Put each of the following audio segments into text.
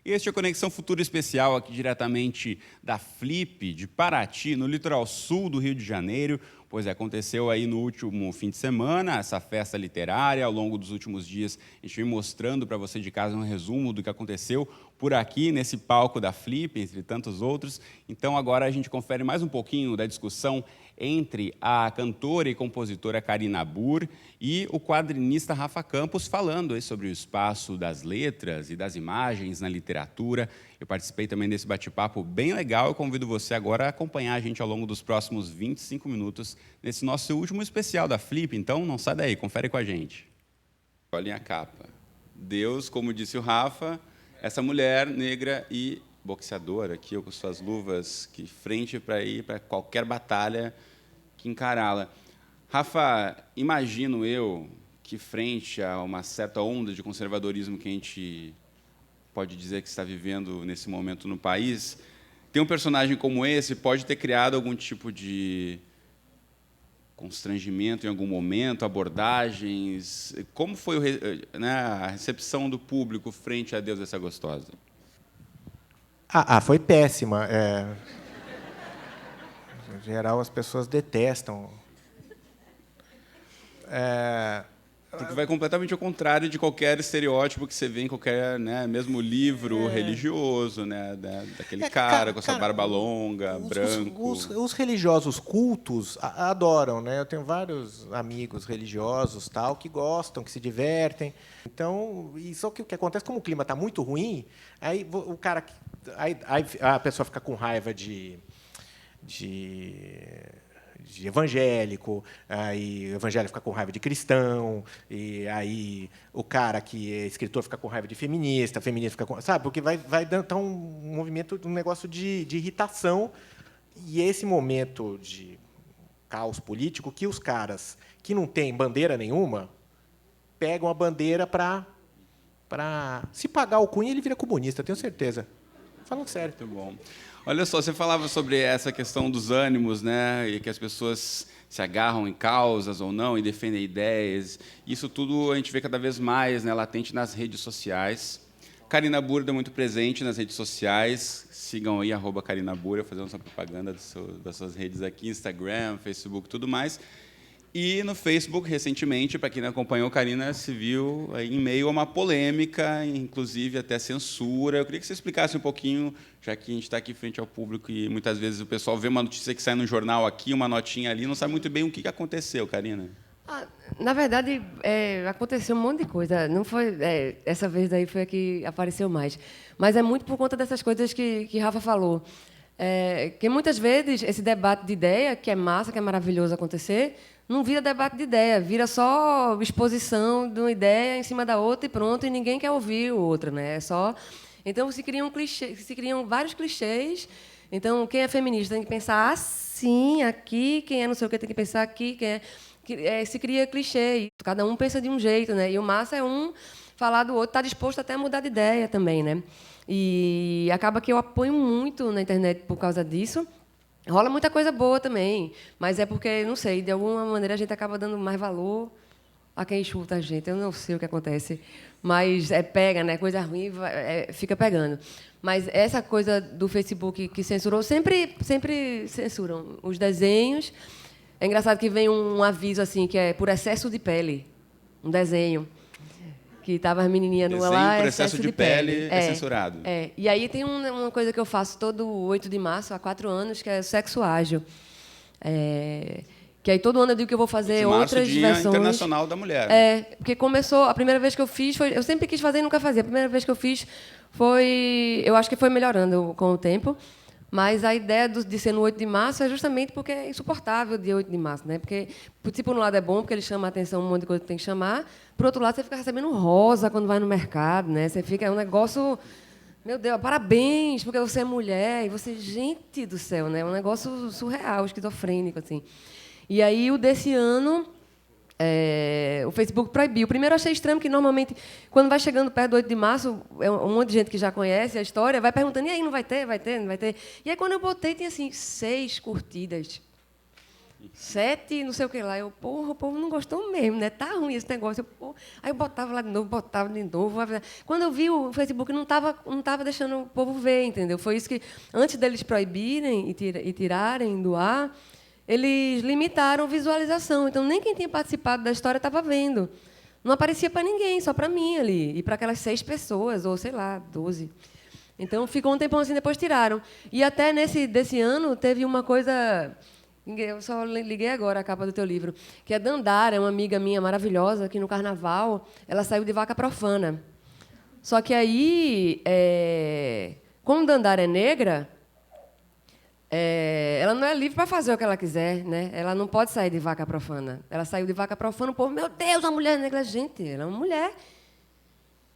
Este é a Conexão Futuro Especial, aqui diretamente da Flip, de Paraty, no litoral sul do Rio de Janeiro. Pois aconteceu aí no último fim de semana, essa festa literária. Ao longo dos últimos dias, a gente vem mostrando para você de casa um resumo do que aconteceu por aqui, nesse palco da Flip, entre tantos outros. Então, agora a gente confere mais um pouquinho da discussão entre a cantora e compositora Karina Burr e o quadrinista Rafa Campos, falando aí sobre o espaço das letras e das imagens na literatura. Eu participei também desse bate-papo bem legal e convido você agora a acompanhar a gente ao longo dos próximos 25 minutos nesse nosso último especial da Flip. Então, não sai daí, confere com a gente. Olhem a capa. Deus, como disse o Rafa, essa mulher negra e boxeadora aqui, com suas luvas, que frente para ir para qualquer batalha que encará-la. Rafa, imagino eu que, frente a uma certa onda de conservadorismo que a gente pode dizer que está vivendo nesse momento no país, ter um personagem como esse pode ter criado algum tipo de constrangimento em algum momento, abordagens. Como foi a recepção do público frente a Deus Essa Gostosa? Foi péssima. Em geral, as pessoas detestam. Porque vai completamente ao contrário de qualquer estereótipo que você vê em qualquer, mesmo livro religioso, daquele cara com a sua barba longa, branco. Os religiosos cultos adoram, né? Eu tenho vários amigos religiosos tal que gostam, que se divertem. Então, só que o que acontece, como o clima está muito ruim, aí o cara, aí a pessoa fica com raiva de evangélico, aí o evangélico fica com raiva de cristão, e aí o cara que é escritor fica com raiva de feminista, feminista fica com... Sabe? Porque vai dando um movimento, um negócio de irritação, e esse momento de caos político que os caras que não têm bandeira nenhuma pegam a bandeira para... Se pagar o Cunha, ele vira comunista, tenho certeza. Falando sério. Muito bom. Olha só, você falava sobre essa questão dos ânimos, e que as pessoas se agarram em causas ou não e defendem ideias. Isso tudo a gente vê cada vez mais latente nas redes sociais. Karina Burr é muito presente nas redes sociais. Sigam aí, @Karina Burr, fazendo essa propaganda das suas redes aqui, Instagram, Facebook, tudo mais. E no Facebook, recentemente, para quem não acompanhou, Karina se viu em meio a uma polêmica, inclusive até censura. Eu queria que você explicasse um pouquinho, já que a gente está aqui frente ao público e muitas vezes o pessoal vê uma notícia que sai no jornal aqui, uma notinha ali, não sabe muito bem o que aconteceu, Karina. Na verdade, aconteceu um monte de coisa. Não foi essa vez daí foi a que apareceu mais. Mas é muito por conta dessas coisas que Rafa falou. Que muitas vezes esse debate de ideia, que é massa, que é maravilhoso acontecer, não vira debate de ideia, vira só exposição de uma ideia em cima da outra e pronto, e ninguém quer ouvir o outro, né? Então se criam vários clichês. Então quem é feminista tem que pensar assim, aqui, quem é não sei o que tem que pensar aqui, se cria clichê. Cada um pensa de um jeito, né? E o massa é um falar do outro, está disposto até a mudar de ideia também, né? E acaba que eu apoio muito na internet por causa disso. Rola muita coisa boa também, mas é porque, não sei, de alguma maneira a gente acaba dando mais valor a quem escuta a gente. Eu não sei o que acontece, mas pega, né? Coisa ruim fica pegando. Mas essa coisa do Facebook que censurou, sempre censuram os desenhos. É engraçado que vem um aviso assim, que é por excesso de pele, um desenho. Que estava as menininhas numa lá, por excesso de pele é censurado. E aí tem uma coisa que eu faço todo 8 de março, há 4 anos, que é o sexo ágil. Que aí todo ano eu digo que eu vou fazer outras Dia versões. Internacional da Mulher. Porque começou, a primeira vez que eu fiz, eu sempre quis fazer e nunca fazia. A primeira vez que eu fiz eu acho que foi melhorando com o tempo. Mas a ideia de ser no 8 de março é justamente porque é insuportável o dia 8 de março, né? Porque, por um lado, é bom, porque ele chama a atenção, um monte de coisa que tem que chamar. Por outro lado, você fica recebendo rosa quando vai no mercado, né? É um negócio... Meu Deus, parabéns, porque você é mulher. E você... Gente do céu, né? É um negócio surreal, esquizofrênico, assim. E aí, o desse ano... o Facebook proibiu. Primeiro, eu achei estranho, que normalmente, quando vai chegando perto do 8 de março, um monte de gente que já conhece a história vai perguntando, e aí, não vai ter, não vai ter? E aí, quando eu botei, tinha assim, 6 curtidas. 7, não sei o que lá. Eu, porra, o povo não gostou mesmo, né? Tá ruim esse negócio. Aí eu botava lá de novo, botava de novo. Quando eu vi o Facebook, não tava deixando o povo ver, entendeu? Foi isso que, antes deles proibirem e tirarem do ar, eles limitaram a visualização. Então, nem quem tinha participado da história estava vendo. Não aparecia para ninguém, só para mim ali. E para aquelas 6 pessoas, ou sei lá, 12. Então, ficou um tempão assim, depois tiraram. E até desse ano, teve uma coisa... Eu só liguei agora a capa do teu livro, que é Dandara, uma amiga minha maravilhosa, que no Carnaval ela saiu de vaca profana. Só que aí, como Dandara é negra, ela não é livre para fazer o que ela quiser, né? Ela não pode sair de vaca profana. Ela saiu de vaca profana, o povo, meu Deus, uma mulher negra. Gente, ela é uma mulher.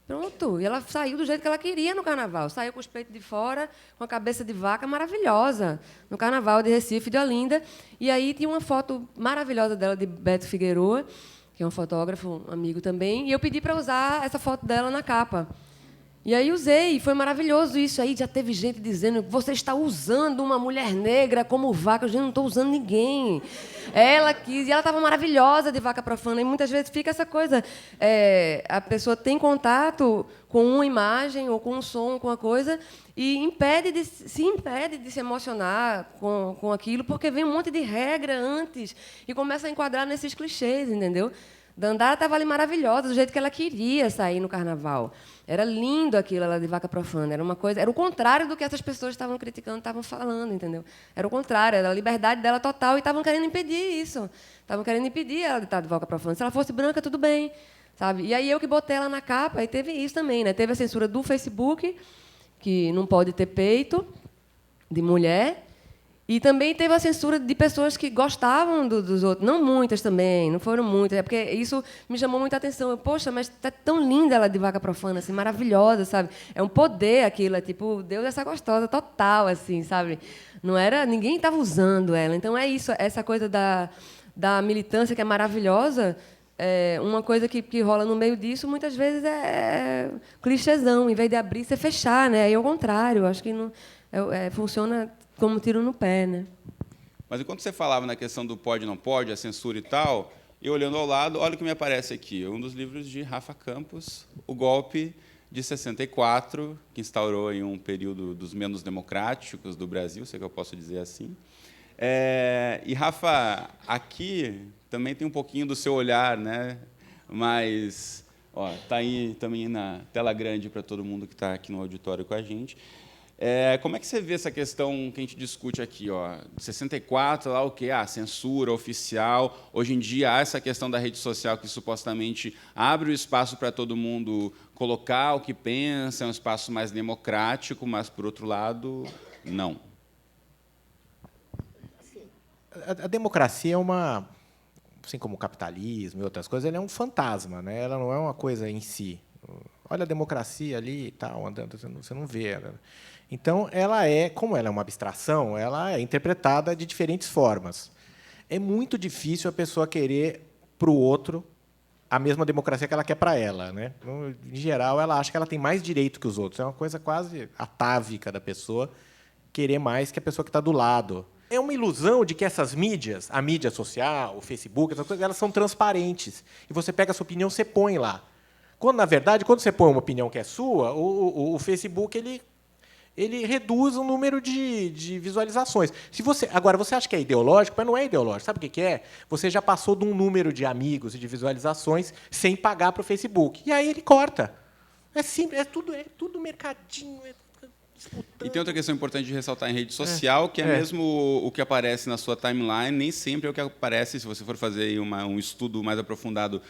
Pronto. E ela saiu do jeito que ela queria no Carnaval. Saiu com os peitos de fora, com a cabeça de vaca maravilhosa, no Carnaval de Recife, de Olinda. E aí tinha uma foto maravilhosa dela, de Beto Figueroa, que é um fotógrafo, um amigo também, e eu pedi para usar essa foto dela na capa. E aí usei, foi maravilhoso isso. Aí já teve gente dizendo, você está usando uma mulher negra como vaca. Eu não estou usando ninguém. Ela quis, e ela estava maravilhosa de vaca profana. E muitas vezes fica essa coisa, a pessoa tem contato com uma imagem ou com um som, com uma coisa, e se impede de se emocionar com aquilo, porque vem um monte de regra antes e começa a enquadrar nesses clichês, entendeu? Dandara estava ali maravilhosa, do jeito que ela queria sair no Carnaval. Era lindo aquilo, ela de vaca profana. Era uma coisa, era o contrário do que essas pessoas estavam criticando, estavam falando, entendeu? Era o contrário, era a liberdade dela total e estavam querendo impedir isso. Estavam querendo impedir ela de estar de vaca profana. Se ela fosse branca, tudo bem, sabe? E aí eu que botei ela na capa, e teve isso também, né? Teve a censura do Facebook, que não pode ter peito de mulher. E também teve a censura de pessoas que gostavam dos outros. Não muitas também, não foram muitas. É porque isso me chamou muita atenção. Eu, poxa, mas está tão linda ela de vaca profana, assim, maravilhosa, sabe? É um poder aquilo, é tipo, Deus essa gostosa total, assim, sabe? Não era, ninguém estava usando ela. Então é isso, essa coisa da militância que é maravilhosa. Uma coisa que rola no meio disso, muitas vezes é clichêzão. Em vez de abrir, você fechar, né? Aí é o contrário. Acho que não, funciona como um tiro no pé, né? Mas enquanto você falava na questão do pode, não pode, a censura e tal, eu olhando ao lado, olha o que me aparece aqui. Um dos livros de Rafa Campos, O Golpe de 64, que instaurou em um período dos menos democráticos do Brasil, se é que eu posso dizer assim. E, Rafa, aqui também tem um pouquinho do seu olhar, né? Mas está aí também na tela grande para todo mundo que está aqui no auditório com a gente. Como é que você vê essa questão que a gente discute aqui? 64, lá o quê? Censura oficial. Hoje em dia, há essa questão da rede social que supostamente abre o espaço para todo mundo colocar o que pensa, é um espaço mais democrático, mas, por outro lado, não. A democracia é uma... Assim como o capitalismo e outras coisas, ela é um fantasma, né? Ela não é uma coisa em si. Olha a democracia ali e tal, andando, você não vê ela. Então, como ela é uma abstração, ela é interpretada de diferentes formas. É muito difícil a pessoa querer para o outro a mesma democracia que ela quer para ela, né? Em geral, ela acha que ela tem mais direito que os outros. É uma coisa quase atávica da pessoa querer mais que a pessoa que está do lado. É uma ilusão de que essas mídias, a mídia social, o Facebook, essas coisas, elas são transparentes. E você pega a sua opinião, você põe lá. Quando, na verdade, quando você põe uma opinião que é sua, o Facebook ele reduz o número de visualizações. Agora, você acha que é ideológico, mas não é ideológico. Sabe o que é? Você já passou de um número de amigos e de visualizações sem pagar para o Facebook. E aí ele corta. É simples, é tudo mercadinho. E tem outra questão importante de ressaltar em rede social, que é mesmo o que aparece na sua timeline, nem sempre é o que aparece, se você for fazer aí um estudo mais aprofundado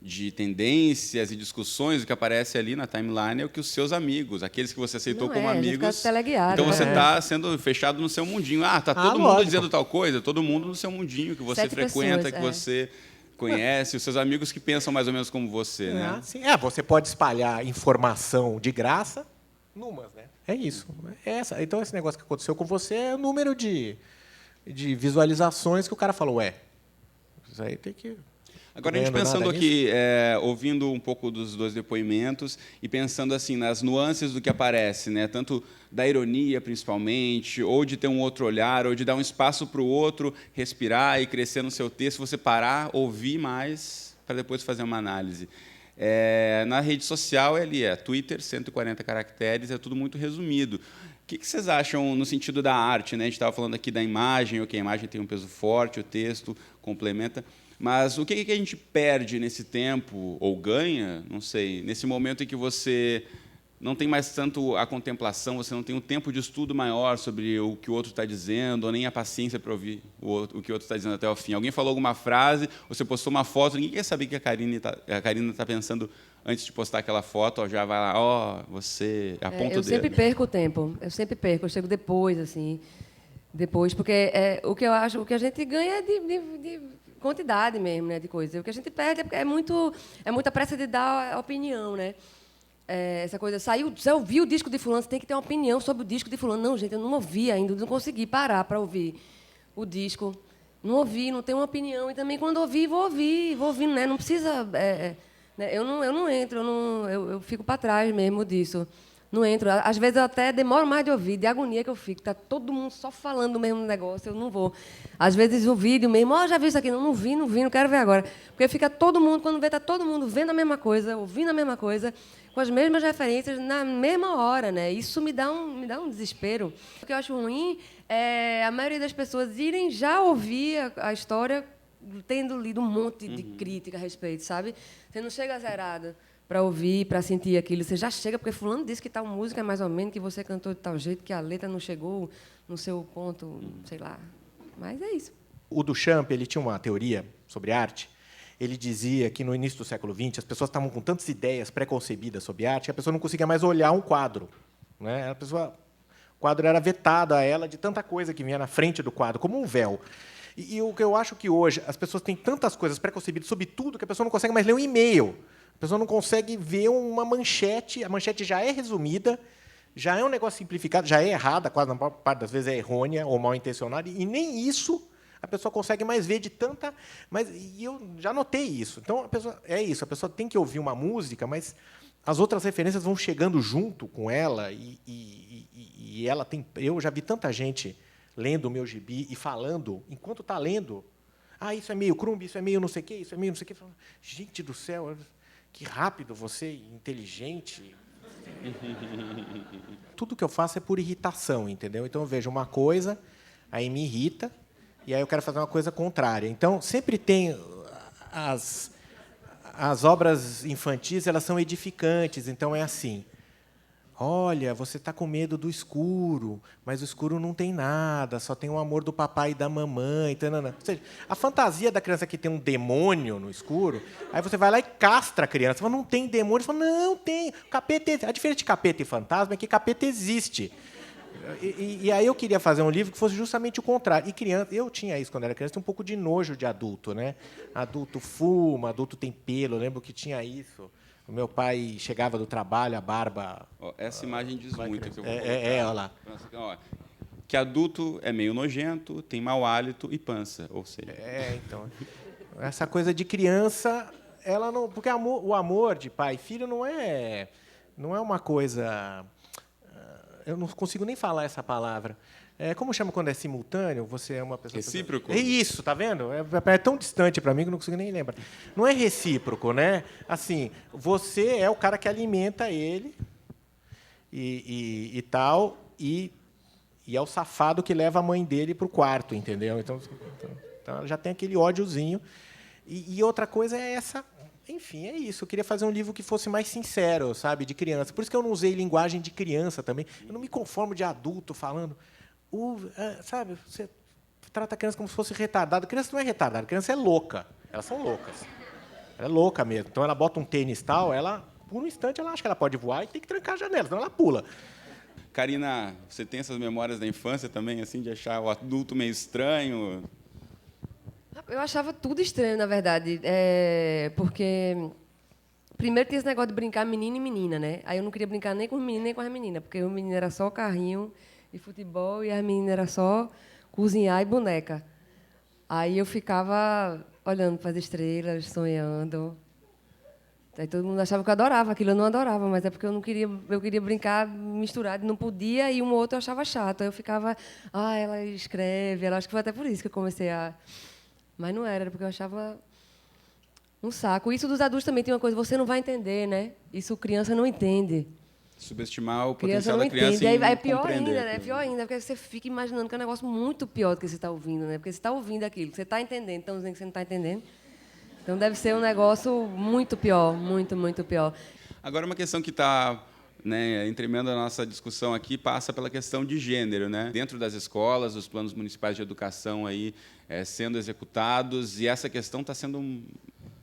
de tendências e discussões, o que aparece ali na timeline é o que os seus amigos, aqueles que você aceitou como amigos. Então você está sendo fechado no seu mundinho. Está todo mundo dizendo tal coisa, todo mundo no seu mundinho que você frequenta, que você conhece, os seus amigos que pensam mais ou menos como você, né? Sim. Você pode espalhar informação de graça numas, né? É isso. Então, esse negócio que aconteceu com você é o número de visualizações que o cara falou, isso aí tem que... Agora, a gente ganhando pensando nada aqui, ouvindo um pouco dos dois depoimentos e pensando assim nas nuances do que aparece, né? Tanto da ironia, principalmente, ou de ter um outro olhar, ou de dar um espaço para o outro respirar e crescer no seu texto, você parar, ouvir mais, para depois fazer uma análise. Na rede social, Twitter, 140 caracteres, é tudo muito resumido. O que vocês acham no sentido da arte, né? A gente estava falando aqui da imagem, ok, a imagem tem um peso forte, o texto complementa, mas o que a gente perde nesse tempo, ou ganha, não sei, nesse momento em que você não tem mais tanto a contemplação, você não tem um tempo de estudo maior sobre o que o outro está dizendo, ou nem a paciência para ouvir o que o outro está dizendo até o fim. Alguém falou alguma frase, você postou uma foto, ninguém quer saber o que a Karina está pensando antes de postar aquela foto, ó, já vai lá, você aponta o dedo. Eu sempre perco o tempo, eu chego depois, assim, porque o que eu acho, o que a gente ganha é de quantidade mesmo, né, de coisa. O que a gente perde é muita pressa de dar a opinião, né? Essa coisa, você ouviu o disco de fulano, você tem que ter uma opinião sobre o disco de fulano. Não, gente, eu não ouvi ainda, não consegui parar para ouvir o disco. Não ouvi, não tenho uma opinião. E também, quando ouvir, vou ouvindo, né? Não precisa... né? Eu não entro, eu fico para trás mesmo disso. Não entro. Às vezes, eu até demoro mais de ouvir, de agonia que eu fico. Está todo mundo só falando o mesmo negócio, eu não vou. Às vezes, o vídeo mesmo, já vi isso aqui. Não vi, não quero ver agora. Porque fica todo mundo, quando vê, está todo mundo vendo a mesma coisa, ouvindo a mesma coisa, com as mesmas referências, na mesma hora, né? Isso me dá um desespero. O que eu acho ruim é a maioria das pessoas irem já ouvir a história tendo lido um monte de crítica a respeito, sabe? Você não chega zerado para ouvir, para sentir aquilo. Você já chega, porque fulano disse que tal música é mais ou menos, que você cantou de tal jeito, que a letra não chegou no seu ponto, sei lá. Mas é isso. O Duchamp, ele tinha uma teoria sobre arte. Ele dizia que, no início do século XX, as pessoas estavam com tantas ideias pré-concebidas sobre arte que a pessoa não conseguia mais olhar um quadro, né? O quadro era vetado a ela de tanta coisa que vinha na frente do quadro, como um véu. E o que eu acho que hoje as pessoas têm tantas coisas pré-concebidas sobre tudo que a pessoa não consegue mais ler um e-mail. A pessoa não consegue ver uma manchete. A manchete já é resumida, já é um negócio simplificado, já é errada, quase na maior parte das vezes é errônea ou mal intencionada, e nem isso a pessoa consegue mais ver de tanta... E eu já notei isso. Então, a pessoa tem que ouvir uma música, mas as outras referências vão chegando junto com ela, e ela tem... Eu já vi tanta gente lendo o meu gibi e falando, enquanto está lendo, isso é meio Crumb, isso é meio não sei o quê, isso é meio não sei o quê. Gente do céu, que rápido você, inteligente. Tudo que eu faço é por irritação, entendeu? Então, eu vejo uma coisa, aí me irrita, e aí eu quero fazer uma coisa contrária. Então, sempre tem as obras infantis, elas são edificantes. Então, é assim: olha, você está com medo do escuro, mas o escuro não tem nada, só tem o amor do papai e da mamãe. Tanana. Ou seja, a fantasia da criança que tem um demônio no escuro, aí você vai lá e castra a criança. Você fala, não tem demônio. Você fala, não, tem. A diferença de capeta e fantasma é que capeta existe. E aí eu queria fazer um livro que fosse justamente o contrário. E criança, eu tinha isso quando era criança, tinha um pouco de nojo de adulto, né? Adulto fuma, adulto tem pelo, eu lembro que tinha isso. O meu pai chegava do trabalho, a barba... Essa imagem diz muito. Que eu vou olha lá. Que adulto é meio nojento, tem mau hálito e pança, ou seja... Então... Essa coisa de criança, ela não... Porque o amor de pai e filho não é uma coisa... Eu não consigo nem falar essa palavra. Como chama quando é simultâneo? Você é uma pessoa... Recíproco? É isso, tá vendo? É tão distante para mim que eu não consigo nem lembrar. Não é recíproco, né? Assim, você é o cara que alimenta ele e tal, e é o safado que leva a mãe dele para o quarto, entendeu? Então, já tem aquele ódiozinho. E outra coisa é essa... Enfim, é isso. Eu queria fazer um livro que fosse mais sincero, sabe, de criança. Por isso que eu não usei linguagem de criança também. Eu não me conformo de adulto falando... sabe, você trata a criança como se fosse retardada. A criança não é retardada, a criança é louca. Elas são loucas. Ela é louca mesmo. Então, ela bota um tênis tal, por um instante, ela acha que ela pode voar e tem que trancar a janela, senão ela pula. Karina, você tem essas memórias da infância também, assim, de achar o adulto meio estranho? Eu achava tudo estranho, na verdade. Porque... Primeiro tinha esse negócio de brincar menino e menina, né? Aí eu não queria brincar nem com os meninos nem com as meninas, porque os meninos era só carrinho e futebol, e as meninas era só cozinhar e boneca. Aí eu ficava olhando para as estrelas, sonhando. Aí todo mundo achava que eu adorava aquilo, eu não adorava, mas é porque eu queria brincar misturado, não podia, e um outro eu achava chato. Aí eu ficava, ela escreve, ela acho que foi até por isso que eu comecei a... Mas não era porque eu achava um saco. Isso dos adultos também tem uma coisa, você não vai entender, né? Isso criança não entende. Subestimar o Criança potencial não da criança entende. em Aí é pior compreender ainda, né? É aquilo. pior ainda, porque você fica imaginando que é um negócio muito pior do que você está ouvindo, né? Porque você está ouvindo aquilo, você está entendendo, então dizendo que você não está entendendo. Então deve ser um negócio muito pior, muito, muito pior. Agora, uma questão que está, né, entremeando a nossa discussão aqui passa pela questão de gênero, né? Dentro das escolas, os planos municipais de educação aí sendo executados, e essa questão está sendo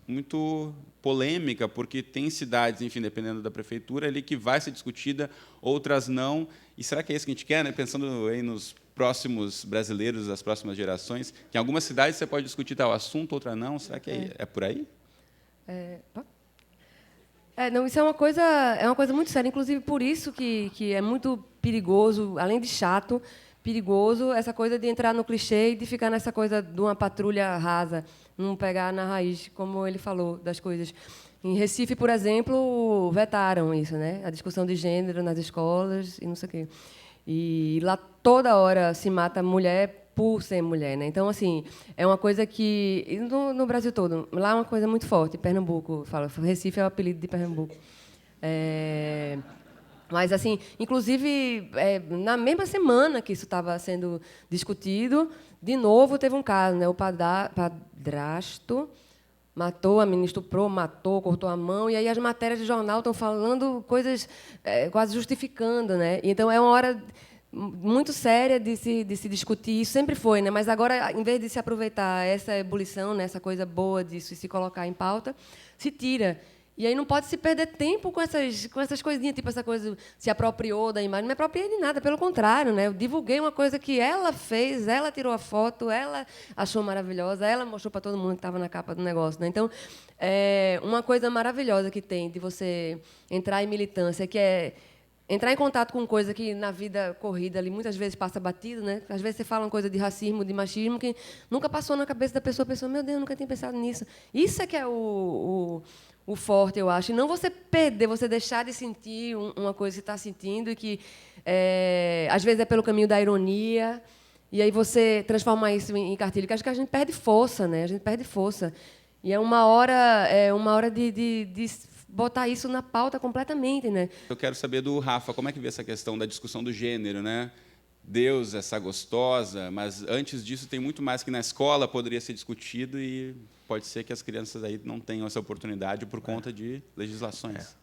muito polêmica, porque tem cidades, enfim, dependendo da prefeitura, ali que vai ser discutida, outras não. E será que é isso que a gente quer, né? Pensando aí nos próximos brasileiros, das próximas gerações, que em algumas cidades você pode discutir tal assunto, outra não. Será que é por aí? Não, isso é uma coisa muito séria. Inclusive, por isso que é muito perigoso, além de chato, perigoso essa coisa de entrar no clichê e de ficar nessa coisa de uma patrulha rasa, não pegar na raiz, como ele falou, das coisas. Em Recife, por exemplo, vetaram isso, né? A discussão de gênero nas escolas e não sei o quê. E lá toda hora se mata mulher por ser mulher, né? Então, assim, é uma coisa que... e no Brasil todo, lá é uma coisa muito forte. Pernambuco, fala, Recife é o apelido de Pernambuco. Mas, assim, inclusive, na mesma semana que isso estava sendo discutido, de novo teve um caso, né? O padrasto matou, a menina estuprou, matou, cortou a mão, e aí as matérias de jornal estão falando coisas quase justificando, né? Então é uma hora muito séria de se discutir, isso sempre foi, né? Mas agora, em vez de se aproveitar essa ebulição, né, essa coisa boa disso e se colocar em pauta, se tira. E aí não pode se perder tempo com essas coisinhas, tipo essa coisa se apropriou da imagem. Não me apropriei de nada, pelo contrário, né? Eu divulguei uma coisa que ela fez, ela tirou a foto, ela achou maravilhosa, ela mostrou para todo mundo que estava na capa do negócio, né? Então, uma coisa maravilhosa que tem de você entrar em militância, que é entrar em contato com coisa que na vida corrida ali muitas vezes passa batido, né? Às vezes você fala uma coisa de racismo, de machismo que nunca passou na cabeça da pessoa, a pessoa, meu Deus, eu nunca tinha pensado nisso. Isso é que é o forte, eu acho. E não você perder, você deixar de sentir uma coisa que está sentindo e que, às vezes, é pelo caminho da ironia, e aí você transformar isso em cartilha, que acho que a gente perde força, né? A gente perde força. E é uma hora de botar isso na pauta completamente, né? Eu quero saber do Rafa, como é que vê essa questão da discussão do gênero, né? Deus, essa gostosa, mas antes disso tem muito mais que na escola poderia ser discutido e pode ser que as crianças aí não tenham essa oportunidade por conta de legislações.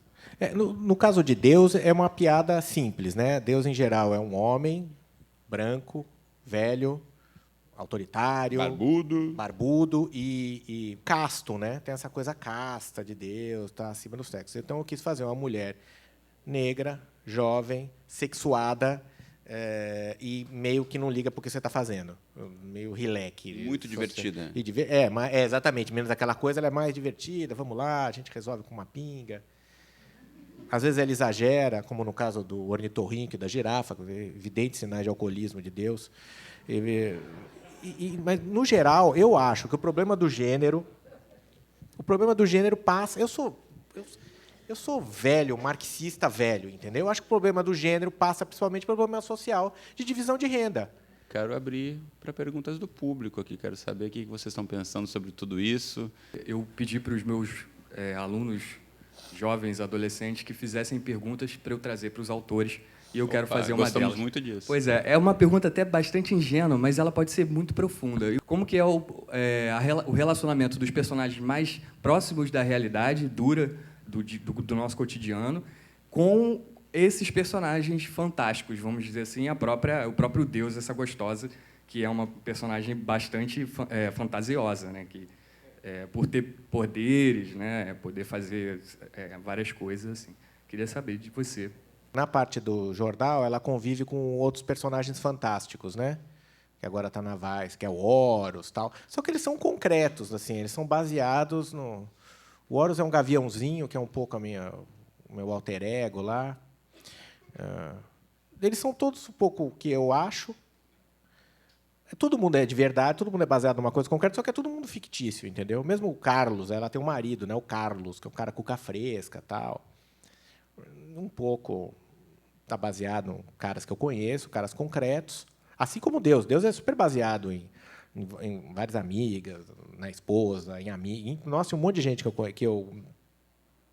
No caso de Deus, é uma piada simples, né? Deus, em geral, é um homem branco, velho, autoritário, barbudo e casto, né? Tem essa coisa casta de Deus, está acima dos textos. Então, eu quis fazer uma mulher negra, jovem, sexuada, e meio que não liga para o que você está fazendo. Meio rileque. Muito divertida. Exatamente. Menos aquela coisa, ela é mais divertida. Vamos lá, a gente resolve com uma pinga. Às vezes ela exagera, como no caso do ornitorrinco, da girafa, evidentes sinais de alcoolismo de Deus. Mas, no geral, eu acho que o problema do gênero passa... Eu sou velho, marxista velho, entendeu? Eu acho que o problema do gênero passa principalmente pelo problema social de divisão de renda. Quero abrir para perguntas do público aqui. Quero saber o que vocês estão pensando sobre tudo isso. Eu pedi para os meus alunos, jovens, adolescentes, que fizessem perguntas para eu trazer para os autores. E eu quero fazer uma delas. Gostamos muito disso. Pois é uma pergunta até bastante ingênua, mas ela pode ser muito profunda. Como que é o relacionamento dos personagens mais próximos da realidade dura do nosso cotidiano com esses personagens fantásticos, vamos dizer assim, o próprio Deus, essa gostosa, que é uma personagem bastante fantasiosa, né? Que, por ter poderes, né? Poder fazer várias coisas. Assim. Queria saber de você. Na parte do jornal, ela convive com outros personagens fantásticos, né? Que agora está na Vice, que é o Horus, tal. Só que eles são concretos, assim, eles são baseados no... O Horus é um gaviãozinho, que é um pouco o meu alter ego lá. Eles são todos um pouco o que eu acho. todo mundo é de verdade, todo mundo é baseado numa coisa concreta, só que é todo mundo fictício, entendeu? Mesmo o Carlos, ela tem um marido, né? O Carlos, que é um cara cuca fresca, tal. Um pouco está baseado em caras que eu conheço, caras concretos, assim como Deus. Deus é super baseado em várias amigas, na esposa, em amiga, nossa, um monte de gente que eu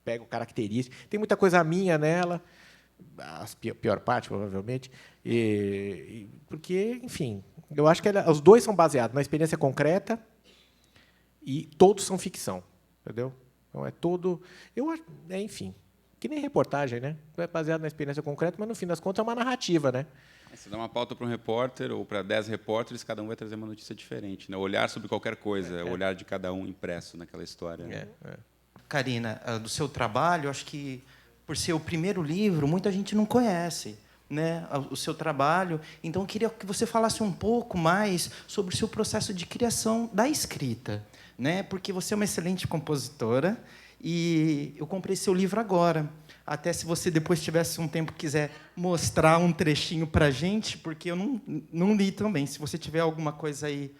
pego características. Tem muita coisa minha nela, a pior parte, provavelmente, porque, enfim, eu acho que os dois são baseados na experiência concreta e todos são ficção, entendeu? Então, é todo... enfim, que nem reportagem, né? É baseado na experiência concreta, mas, no fim das contas, é uma narrativa, né? Você dá uma pauta para um repórter ou para 10 repórteres, cada um vai trazer uma notícia diferente, né? Olhar sobre qualquer coisa, o olhar de cada um impresso naquela história. Né? Karina, do seu trabalho, acho que, por ser o primeiro livro, muita gente não conhece, né, o seu trabalho. Então, eu queria que você falasse um pouco mais sobre o seu processo de criação da escrita, né? Porque você é uma excelente compositora e eu comprei seu livro agora. Até se você depois tivesse um tempo quiser mostrar um trechinho para a gente, porque eu não li também. Se você tiver alguma coisa aí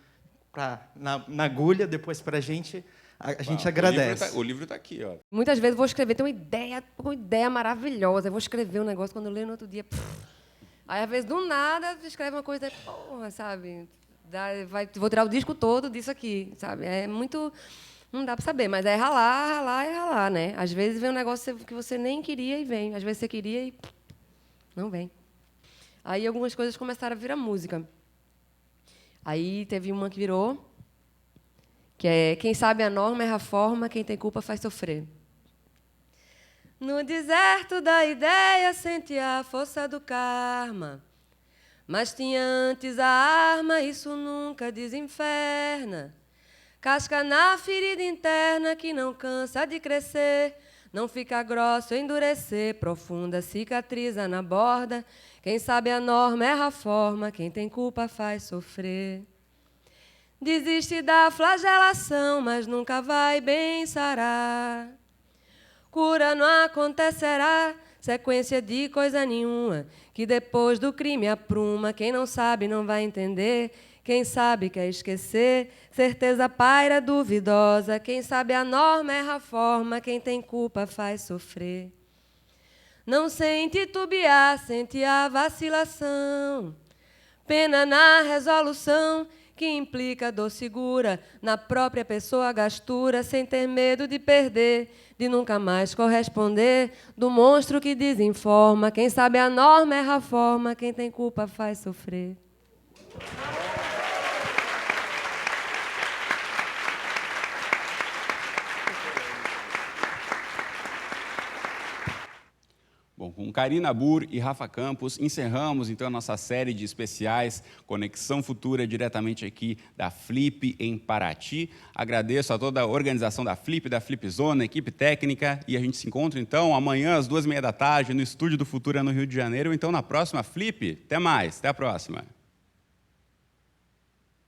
na agulha depois para a gente agradece. O livro está aqui. Ó. Muitas vezes eu vou escrever, tenho uma ideia maravilhosa, eu vou escrever um negócio, quando eu leio no outro dia... Aí, às vezes, do nada, você escreve uma coisa, porra, sabe? Vou tirar o disco todo disso aqui, sabe? É muito... Não dá para saber, mas é ralar, né? Às vezes vem um negócio que você nem queria e vem. Às vezes você queria e não vem. Aí algumas coisas começaram a virar música. Aí teve uma que virou, que é quem sabe a norma erra a forma, quem tem culpa faz sofrer. No deserto da ideia senti a força do karma, mas tinha antes a arma, isso nunca desinferna. Casca na ferida interna que não cansa de crescer, não fica grossa ou endurecer, profunda cicatriza na borda. Quem sabe a norma erra a forma, quem tem culpa faz sofrer. Desiste da flagelação, mas nunca vai bem sarar. Cura não acontecerá, sequência de coisa nenhuma, que depois do crime apruma. Quem não sabe não vai entender, quem sabe quer esquecer, certeza paira duvidosa. Quem sabe a norma erra a forma, quem tem culpa faz sofrer. Não sente titubear, sente a vacilação, pena na resolução, que implica dor segura, na própria pessoa gastura, sem ter medo de perder, de nunca mais corresponder, do monstro que desinforma. Quem sabe a norma erra a forma, quem tem culpa faz sofrer. Bom, com Karina Burr e Rafa Campos, encerramos então a nossa série de especiais Conexão Futura, diretamente aqui da Flip em Paraty. Agradeço a toda a organização da Flip Zona, equipe técnica, e a gente se encontra então amanhã às 14h30 no Estúdio do Futura no Rio de Janeiro, ou então na próxima Flip. Até mais, até a próxima.